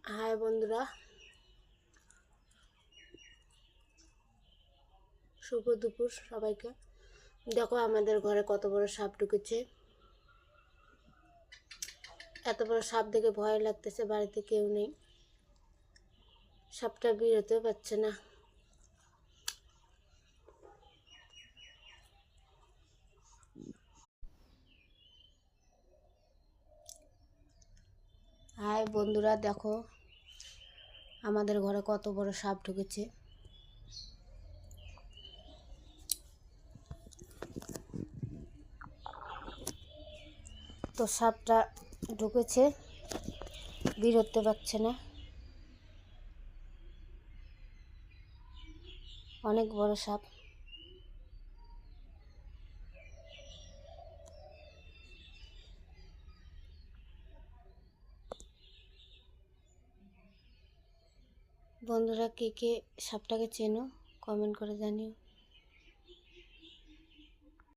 High বন্ধুরা, শুভ দুপুর সবাইকে। দেখো আমাদের ঘরে কত বড় সাপ ঢুকেছে। এত বড় সাপ দেখে ভয় লাগতেছে, বাড়িতে কেউ নেই, সাপটা বের হতেও পারছে না। হাই বন্ধুরা, দেখো আমাদের ঘরে কত বড় সাপ ঢুকেছে। তো সাপটা ঢুকেছে, বের হতে পারছে না। অনেক বড় সাপ। বন্ধুরা, কে কে সাপটাকে চেনো কমেন্ট করে জানিও।